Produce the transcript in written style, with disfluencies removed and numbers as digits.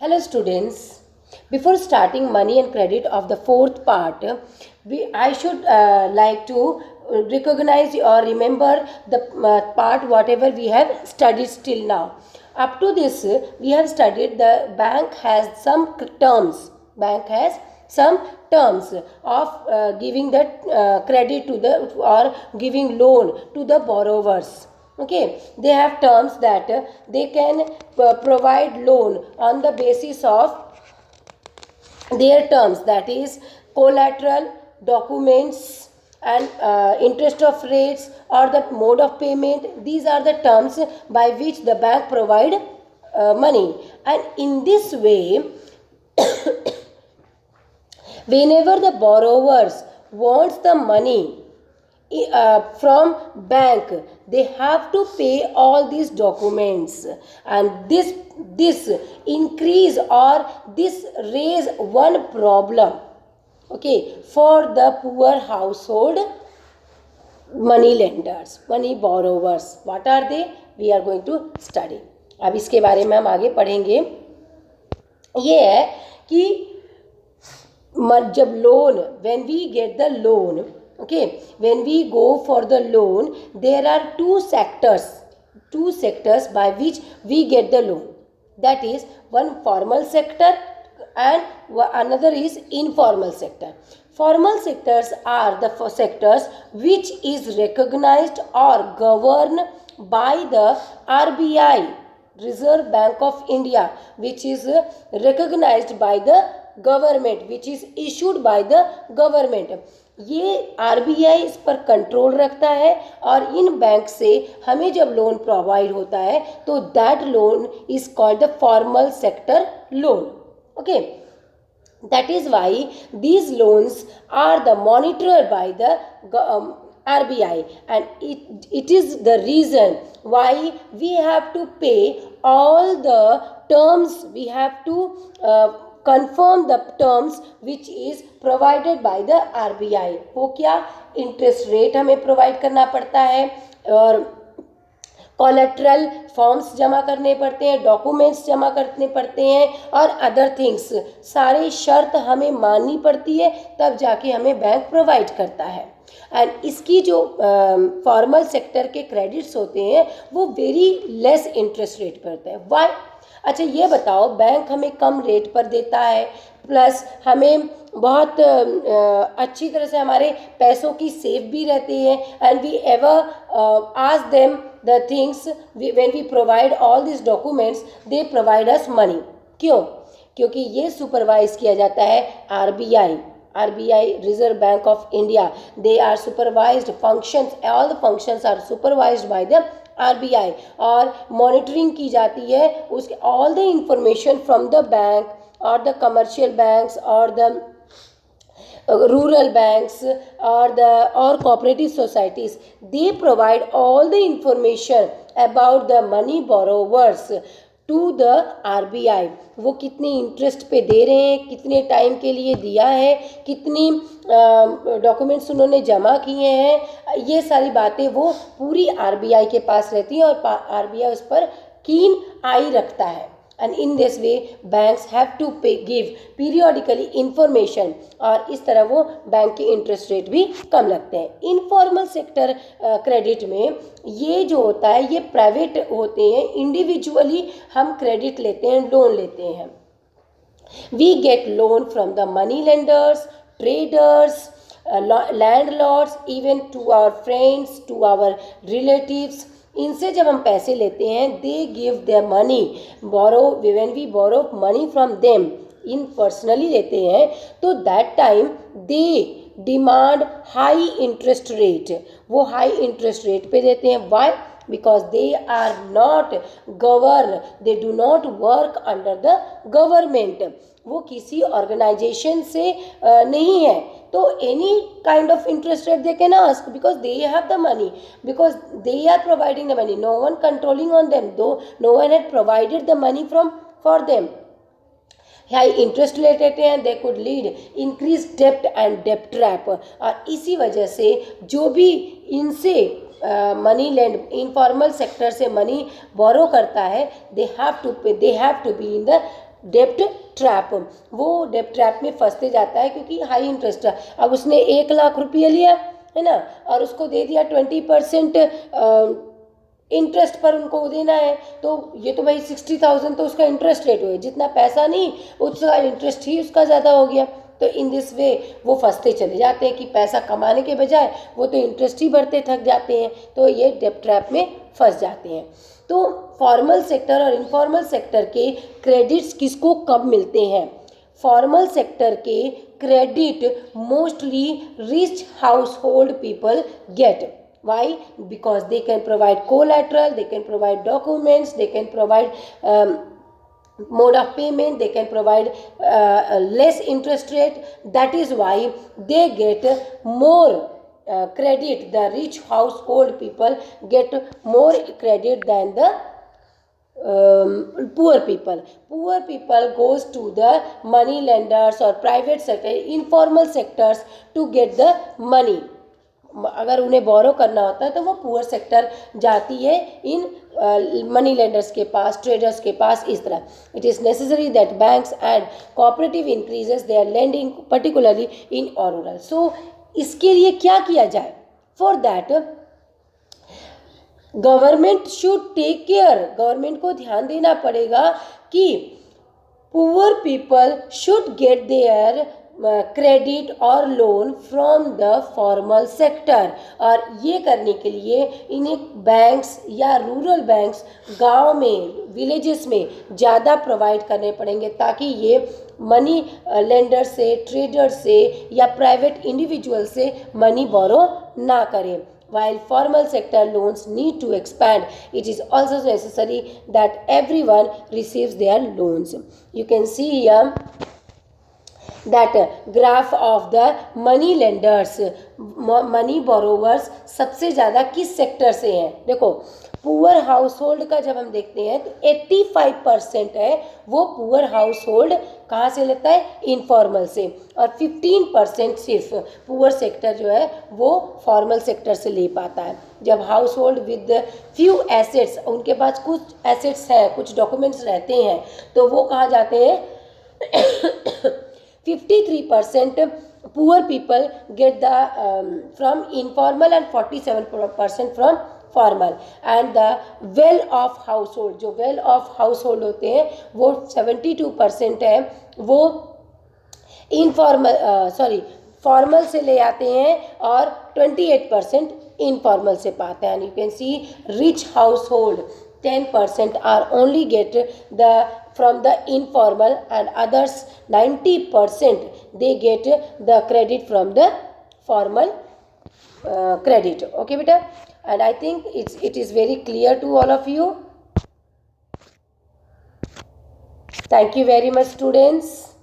Hello students. Before starting money and credit of the fourth part, I should like to recognize or remember the part whatever we have studied till now. Up to this, we have studied the bank has some terms. Bank has some terms of giving the credit to the or giving loan to the borrowers. Okay, they have terms that they can provide loan on the basis of their terms, that is collateral, documents, and interest of rates or the mode of payment. These are the terms by which the bank provide money, and in this way whenever the borrowers wants the money from bank, they have to pay all these documents, and this increase or this raise one problem, okay, for the poor household money lenders, money borrowers. What are they? We are going to study. अब इसके बारे में हम आगे पढ़ेंगे. ये है कि जब loan, when we get the loan, okay, when we go for the loan, there are two sectors by which we get the loan. That is, one formal sector and another is informal sector. Formal sectors are the sectors which is recognized or governed by the RBI, Reserve Bank of India, which is recognized by the government which is issued by the government. ये RBI इस पर control रखता है और इन bank से हमें जब loan provide होता है तो that loan is called the formal sector loan. Okay, that is why these loans are the monitored by the RBI, and it is the reason why we have to pay all the terms. We have to confirm the terms which is provided by the RBI. वो क्या, interest rate हमें provide करना पड़ता है और collateral forms जमा करने पड़ते हैं, डॉक्यूमेंट्स जमा करने पड़ते हैं और अदर थिंग्स, सारी शर्त हमें माननी पड़ती है, तब जाके हमें बैंक प्रोवाइड करता है. एंड इसकी जो फॉर्मल सेक्टर के क्रेडिट्स होते हैं वो वेरी लेस इंटरेस्ट रेट पर होते हैं. वाई? अच्छा ये बताओ, बैंक हमें कम रेट पर देता है, प्लस हमें बहुत अच्छी तरह से हमारे पैसों की सेफ भी रहती है, and we ever ask them the things when we provide all this documents, they provide us money. क्यों? क्योंकि ये सुपरवाइज किया जाता है RBI, Reserve Bank of India. They are supervised functions, all the functions are supervised by the RBI, और monitoring की जाती है उसके all the information from the bank or the commercial banks or the rural banks or cooperative societies. They provide all the information about the money borrowers to the RBI. वो कितनी interest पे दे रहे हैं, कितने टाइम के लिए दिया है, कितनी डॉक्यूमेंट्स उन्होंने जमा किए हैं, ये सारी बातें वो पूरी RBI के पास रहती हैं और RBI उस पर कीन आई रखता है. And in this way banks have to give periodically information, और इस तरह वो बैंक के इंटरेस्ट रेट भी कम लगते हैं. इनफॉर्मल सेक्टर क्रेडिट में ये जो होता है ये प्राइवेट होते हैं, इंडिविजुअली हम क्रेडिट लेते हैं, लोन लेते हैं. We get loan from the money lenders, traders, landlords, even to our friends, to our relatives. इनसे जब हम पैसे लेते हैं, they give their money, borrow, when we borrow money from them, इन पर्सनली लेते हैं, तो that time they demand high interest rate. वो हाई इंटरेस्ट रेट पे देते हैं. Why? Because they are not govern, they do not work under the government. वो किसी ऑर्गेनाइजेशन से नहीं है, तो any kind of interest rate they can ask because they have the money, because they are providing the money, no one controlling on them, though no one had provided the money for them. High interest लेते हैं, they could lead increase dept and dept trap. और इसी वजह से जो भी इनसे money land, informal sector से मनी बोरो करता है, they have to be in the dept trap, वो डेप्ट ट्रैप में फंसते जाता है क्योंकि हाई इंटरेस्ट है। अब उसने 1 लाख रुपये लिया है ना, और उसको दे दिया 20% इंटरेस्ट पर उनको देना है, तो ये तो भाई 60,000 तो उसका इंटरेस्ट रेट हुआ, जितना पैसा नहीं उसका इंटरेस्ट ही उसका ज़्यादा हो गया। तो इन दिस वे वो फंसते चले जाते हैं कि पैसा कमाने के बजाय वो तो इंटरेस्ट ही भरते थक जाते हैं, तो ये डेप्ट ट्रैप में फंस जाते हैं। तो फॉर्मल सेक्टर और इनफॉर्मल सेक्टर के क्रेडिट्स किसको कब मिलते हैं? फॉर्मल सेक्टर के credit mostly rich house hold people get. Why? Because they can provide collateral, they can provide documents, they can provide mode of payment, they can provide less interest rate. That is why they get more credit. The rich household people get more credit than the poor people. Poor people goes to the money lenders or private sector, informal sectors to get the money. अगर उन्हें बोरो करना होता है तो वो poor sector जाती है in money lenders के पास, ट्रेडर्स के पास, इस तरह। It is necessary that banks and cooperative increases their lending particularly in rural. So इसके लिए क्या किया जाए? For that government should take care, government को ध्यान देना पड़ेगा कि poor people should get their credit और loan from the formal sector. और ये करने के लिए इन्हें बैंक्स या रूरल बैंक्स गांव में, विलेजेस में ज़्यादा प्रोवाइड करने पड़ेंगे, ताकि ये मनी लेंडर से, ट्रेडर से या प्राइवेट इंडिविजुअल से मनी बोरो ना करें। While formal sector loans need to expand, it is also necessary that everyone receives their loans. You can see here that graph of the money lenders, money borrowers सबसे ज़्यादा किस sector से हैं? देखो, poor house hold का जब हम देखते हैं तो 85% है वो पुअर हाउस होल्ड कहाँ से लेता है? इनफॉर्मल से, और 15% सिर्फ पुअर सेक्टर जो है वो फॉर्मल सेक्टर से ले पाता है। जब house hold with few assets, उनके पास कुछ एसेट्स हैं, कुछ डॉक्यूमेंट्स रहते हैं, तो वो कहाँ जाते हैं? 53% poor people get the from informal and 47% from formal. And the well off household, जो well off household होते हैं वो 72% है, वो फॉर्मल से ले आते हैं और 28% इनफॉर्मल से पाते हैं। You can see rich house hold 10% are only get the from the informal, and others 90% they get the credit from the formal credit. Okay beta, and I think it is very clear to all of you. Thank you very much students.